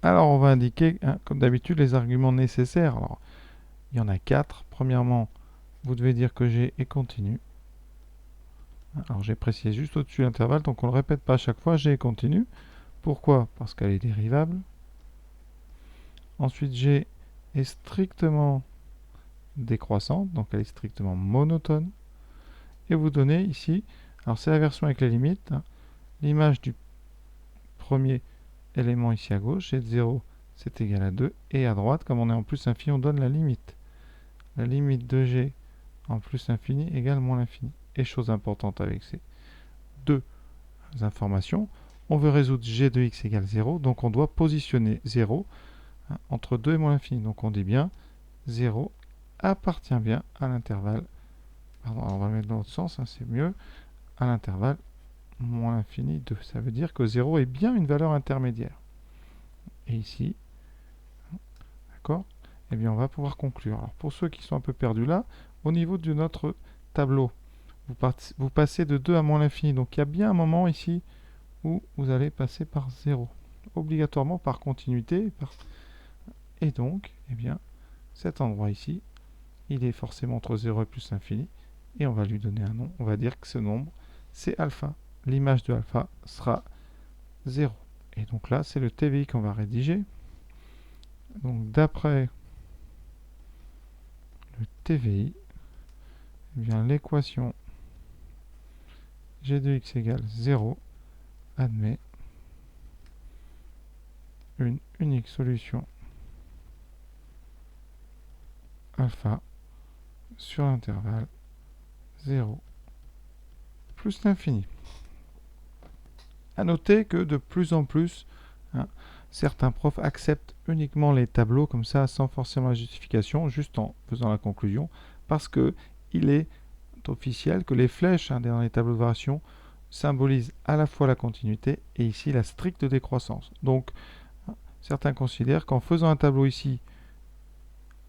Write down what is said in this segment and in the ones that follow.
Alors, on va indiquer, hein, comme d'habitude, les arguments nécessaires. Alors, il y en a 4. Premièrement, vous devez dire que g est continu. Alors, j'ai précisé juste au-dessus l'intervalle, donc on ne le répète pas à chaque fois, g est continu. Pourquoi? Parce qu'elle est dérivable. Ensuite, g est strictement décroissante, donc elle est strictement monotone. Et vous donnez ici, alors c'est la version avec les limites, hein, l'image du premier élément ici à gauche, g de 0 c'est égal à 2, et à droite, comme on est en plus infini, on donne la limite. La limite de g en plus infini égale moins l'infini. Et chose importante avec ces deux informations, on veut résoudre g de x égale 0, donc on doit positionner 0 hein, entre 2 et moins l'infini. Donc on dit bien 0 appartient bien à l'intervalle, pardon, on va le mettre dans l'autre sens, hein, c'est mieux, à l'intervalle moins l'infini 2. Ça veut dire que 0 est bien une valeur intermédiaire. Et ici, d'accord, eh bien on va pouvoir conclure. Alors pour ceux qui sont un peu perdus là, au niveau de notre tableau, vous passez de 2 à moins l'infini. Donc il y a bien un moment ici où vous allez passer par 0. Obligatoirement par continuité. Et donc, eh bien, cet endroit ici, il est forcément entre 0 et plus l'infini. Et on va lui donner un nom. On va dire que ce nombre, c'est alpha. L'image de alpha sera 0. Et donc là, c'est le TVI qu'on va rédiger. Donc d'après le TVI, eh bien l'équation g de x égale 0 admet une unique solution alpha sur l'intervalle 0 plus l'infini. A noter que de plus en plus, hein, certains profs acceptent uniquement les tableaux comme ça, sans forcément la justification, juste en faisant la conclusion, parce que il est officiel que les flèches hein, dans les tableaux de variation symbolisent à la fois la continuité et ici la stricte décroissance. Donc, certains considèrent qu'en faisant un tableau ici,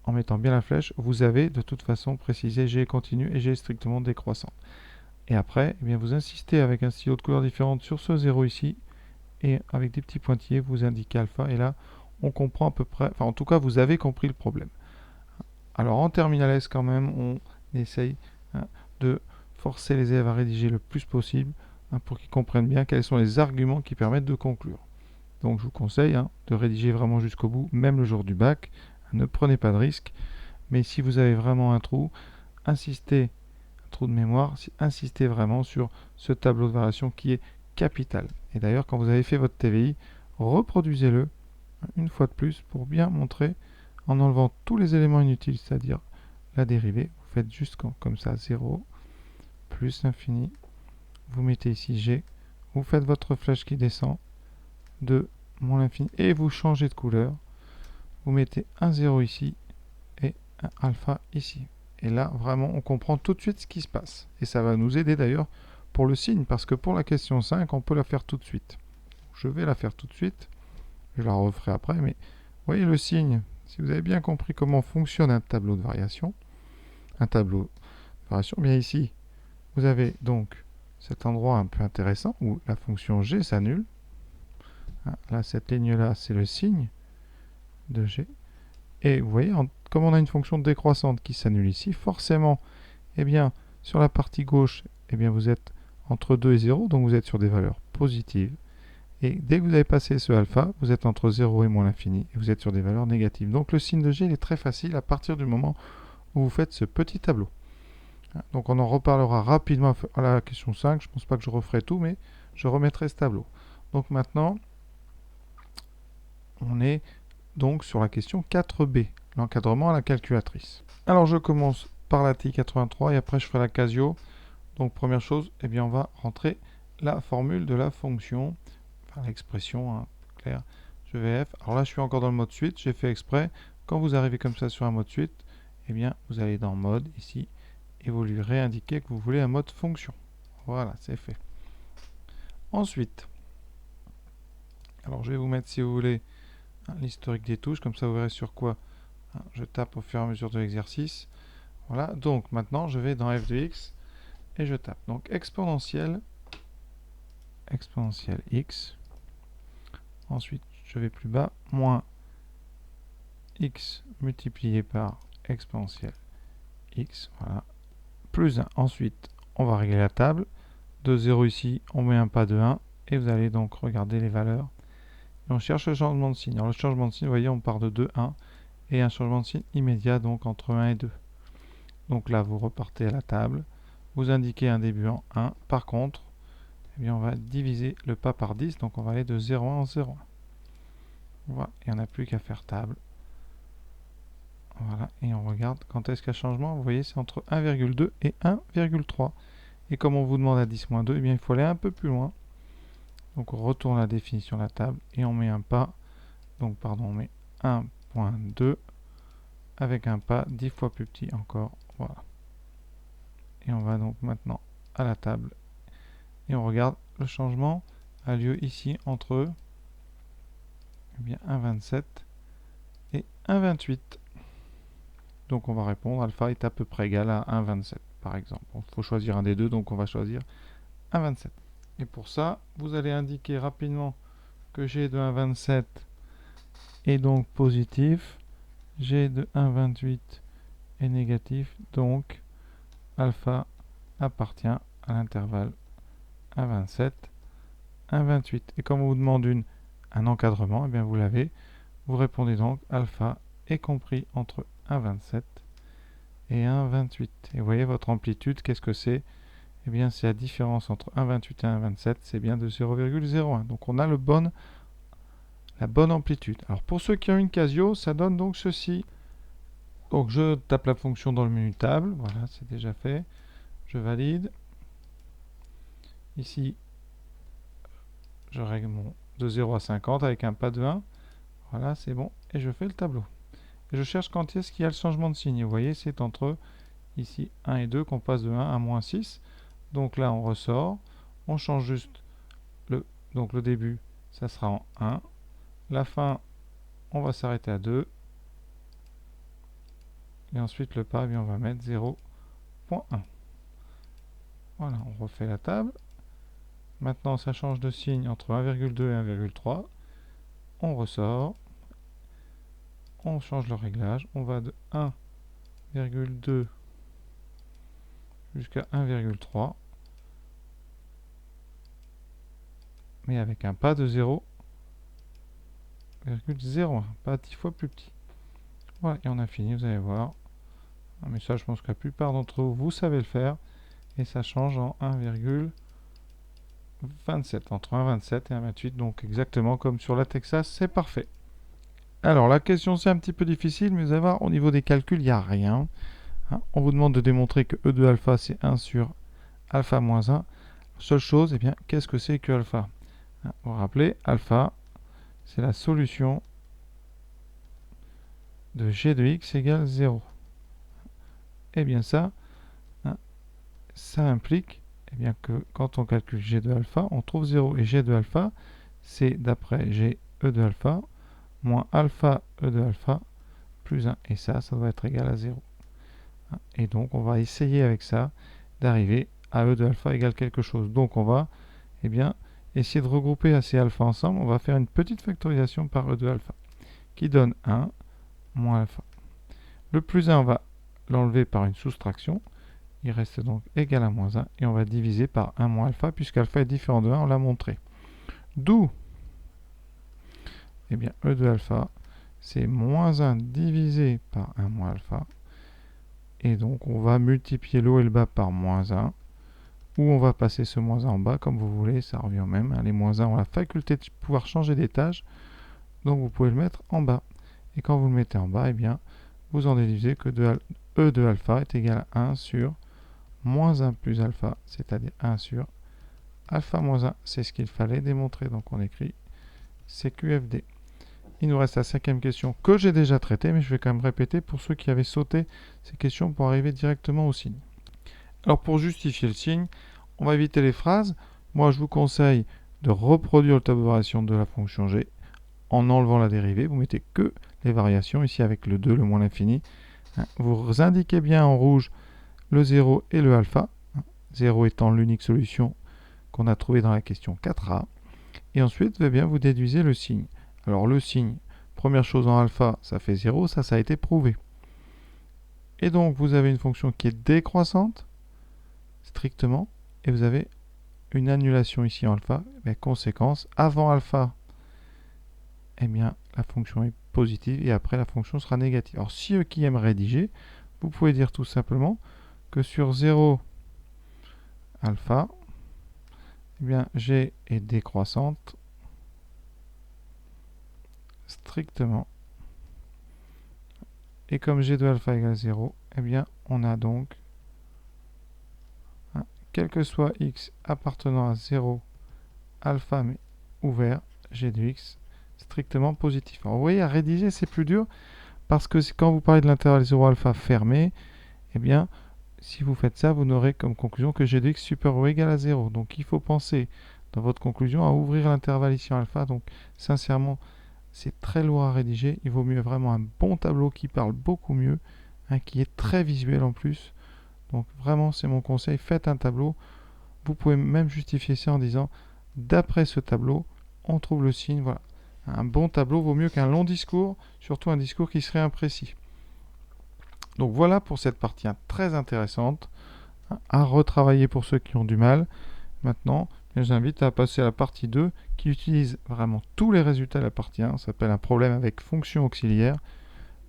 en mettant bien la flèche, vous avez de toute façon précisé G continu et G strictement décroissant. Et après, eh bien, vous insistez avec un stylo de couleur différente sur ce 0 ici, et avec des petits pointillés, vous indiquez alpha, et là, on comprend à peu près, enfin en tout cas, vous avez compris le problème. Alors en terminal S quand même, on essaye hein, de forcer les élèves à rédiger le plus possible hein, pour qu'ils comprennent bien quels sont les arguments qui permettent de conclure. Donc je vous conseille hein, de rédiger vraiment jusqu'au bout, même le jour du bac. Ne prenez pas de risques, mais si vous avez vraiment un trou, insistez, un trou de mémoire, insistez vraiment sur ce tableau de variation qui est capital. Et d'ailleurs, quand vous avez fait votre TVI, reproduisez-le une fois de plus pour bien montrer en enlevant tous les éléments inutiles, c'est-à-dire la dérivée. Vous faites juste comme ça 0 plus l'infini. Vous mettez ici g. Vous faites votre flèche qui descend de moins l'infini et vous changez de couleur. Vous mettez un 0 ici et un alpha ici. Et là, vraiment, on comprend tout de suite ce qui se passe. Et ça va nous aider d'ailleurs pour le signe, parce que pour la question 5, on peut la faire tout de suite. Je vais la faire tout de suite. Je la referai après, mais vous voyez le signe. Si vous avez bien compris comment fonctionne un tableau de variation, bien ici, vous avez donc cet endroit un peu intéressant où la fonction g s'annule. Là, cette ligne-là, c'est le signe de g. Et vous voyez, comme on a une fonction décroissante qui s'annule ici, forcément, eh bien, sur la partie gauche, eh bien, vous êtes entre 2 et 0, donc vous êtes sur des valeurs positives. Et dès que vous avez passé ce alpha, vous êtes entre 0 et moins l'infini, et vous êtes sur des valeurs négatives. Donc le signe de g, il est très facile à partir du moment où vous faites ce petit tableau. Donc on en reparlera rapidement à la question 5, je ne pense pas que je referai tout, mais je remettrai ce tableau. Donc maintenant, on est donc sur la question 4b, l'encadrement à la calculatrice. Alors je commence par la TI 83 et après je ferai la Casio. Donc première chose, eh bien on va rentrer la formule de la fonction, enfin l'expression hein, claire, je vais f. Alors là je suis encore dans le mode suite, j'ai fait exprès. Quand vous arrivez comme ça sur un mode suite, eh bien vous allez dans mode ici et vous lui réindiquez que vous voulez un mode fonction. Voilà, c'est fait. Ensuite, alors je vais vous mettre si vous voulez l'historique des touches, comme ça vous verrez sur quoi je tape au fur et à mesure de l'exercice. Voilà, donc maintenant je vais dans f de x et je tape. Donc exponentielle x. Ensuite je vais plus bas, moins x multiplié par exponentielle x, voilà, plus 1. Ensuite, on va régler la table. De 0 ici, on met un pas de 1, et vous allez donc regarder les valeurs. Et on cherche le changement de signe. Alors le changement de signe, vous voyez, on part de 2, 1, et un changement de signe immédiat, donc entre 1 et 2. Donc là, vous repartez à la table, vous indiquez un début en 1. Par contre, eh bien, on va diviser le pas par 10, donc on va aller de 0,1 en 0,1. Voilà, il n'y en a plus qu'à faire table. Voilà, et on regarde quand est-ce qu'il y a changement. Vous voyez, c'est entre 1,2 et 1,3. Et comme on vous demande à 10-2, eh bien, il faut aller un peu plus loin. Donc on retourne la définition de la table et on met un pas. Donc pardon, on met 1.2 avec un pas 10 fois plus petit encore. Voilà. Et on va donc maintenant à la table et on regarde le changement a lieu ici entre eh bien 1,27 et 1,28. Donc on va répondre alpha est à peu près égal à 1,27 par exemple. Il faut choisir un des deux, donc on va choisir 1,27. Et pour ça, vous allez indiquer rapidement que g de 1,27 est donc positif, g de 1,28 est négatif, donc alpha appartient à l'intervalle 1,27, 1,28. Et comme on vous demande un encadrement, eh bien vous l'avez. Vous répondez donc alpha est compris entre 1,27 et 1,28. Et vous voyez votre amplitude, qu'est-ce que c'est? Eh bien c'est la différence entre 1,28 et 1,27, c'est bien de 0,01. Donc on a la bonne amplitude. Alors pour ceux qui ont une Casio, ça donne donc ceci. Donc je tape la fonction dans le menu table, voilà, c'est déjà fait. Je valide. Ici, je règle mon de 0 à 50 avec un pas de 1. Voilà, c'est bon. Et je fais le tableau. Et je cherche quand est-ce qu'il y a le changement de signe. Vous voyez, c'est entre ici 1 et 2 qu'on passe de 1 à moins 6. Donc là, on ressort. On change juste donc le début, ça sera en 1. La fin, on va s'arrêter à 2. Et ensuite, le pas, eh bien, on va mettre 0.1. Voilà, on refait la table. Maintenant, ça change de signe entre 1,2 et 1,3. On ressort. On change le réglage. On va de 1,2 jusqu'à 1,3. Mais avec un pas de 0,01. Pas 10 fois plus petit. Voilà, et on a fini, vous allez voir. Mais ça, je pense que la plupart d'entre vous, vous savez le faire. Et ça change en 1,27. Entre 1,27 et 1,28. Donc exactement comme sur la Texas, c'est parfait. Alors la question c'est un petit peu difficile, mais vous allez voir, au niveau des calculs, il n'y a rien. On vous demande de démontrer que E de alpha c'est 1 sur alpha moins 1. Seule chose, eh bien, qu'est-ce que c'est que alpha? Vous vous rappelez, alpha, c'est la solution de g de x égale 0. Eh bien ça implique eh bien, que quand on calcule g de alpha, on trouve 0. Et g de alpha, c'est d'après g E de alpha moins alpha E de alpha plus 1. Et ça doit être égal à 0. Et donc, on va essayer avec ça d'arriver à E de alpha égale quelque chose. Donc, on va eh bien, essayer de regrouper ces alpha ensemble. On va faire une petite factorisation par E de alpha qui donne 1 moins alpha. Le plus 1, on va l'enlever par une soustraction. Il reste donc égal à moins 1. Et on va diviser par 1 moins alpha, puisqu'alpha est différent de 1, on l'a montré. D'où, eh bien, E de alpha, c'est moins 1 divisé par 1 moins alpha. Et donc, on va multiplier le haut et le bas par moins 1. Ou on va passer ce moins 1 en bas, comme vous voulez, ça revient au même. Les moins 1 ont la faculté de pouvoir changer d'étage. Donc, vous pouvez le mettre en bas. Et quand vous le mettez en bas, eh bien, vous en déduisez que E de alpha est égal à 1 sur moins 1 plus alpha, c'est-à-dire 1 sur alpha moins 1. C'est ce qu'il fallait démontrer. Donc, on écrit CQFD. Il nous reste la cinquième question que j'ai déjà traitée, mais je vais quand même répéter pour ceux qui avaient sauté ces questions pour arriver directement au signe. Alors pour justifier le signe, on va éviter les phrases. Moi je vous conseille de reproduire le tableau de variation de la fonction g en enlevant la dérivée. Vous mettez que les variations, ici avec le 2, le moins l'infini. Vous indiquez bien en rouge le 0 et le alpha, 0 étant l'unique solution qu'on a trouvée dans la question 4a. Et ensuite, eh bien, vous déduisez le signe. Alors le signe, première chose en alpha, ça fait 0, ça a été prouvé. Et donc vous avez une fonction qui est décroissante, strictement, et vous avez une annulation ici en alpha. Mais conséquence, avant alpha, eh bien la fonction est positive et après la fonction sera négative. Alors si eux qui aiment rédiger, vous pouvez dire tout simplement que sur 0 alpha, eh bien g est décroissante strictement. Et comme g de alpha égale 0, eh bien on a donc, quel que soit x appartenant à 0 alpha mais ouvert, g de x strictement positif. Alors vous voyez, à rédiger c'est plus dur parce que quand vous parlez de l'intervalle 0 alpha fermé, eh bien si vous faites ça, vous n'aurez comme conclusion que g de x supérieur ou égal à 0. Donc il faut penser dans votre conclusion à ouvrir l'intervalle ici en alpha. Donc sincèrement, c'est très lourd à rédiger. Il vaut mieux vraiment un bon tableau qui parle beaucoup mieux, qui est très visuel en plus. Donc vraiment, c'est mon conseil, faites un tableau. Vous pouvez même justifier ça en disant, d'après ce tableau, on trouve le signe. Voilà. Un bon tableau vaut mieux qu'un long discours, surtout un discours qui serait imprécis. Donc voilà pour cette partie très intéressante, à retravailler pour ceux qui ont du mal. Maintenant, je vous invite à passer à la partie 2 qui utilise vraiment tous les résultats de la partie 1. Ça s'appelle un problème avec fonction auxiliaire.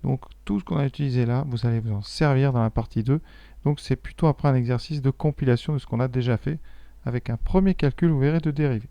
Donc tout ce qu'on a utilisé là, vous allez vous en servir dans la partie 2. Donc c'est plutôt après un exercice de compilation de ce qu'on a déjà fait avec un premier calcul, vous verrez, de dérivée.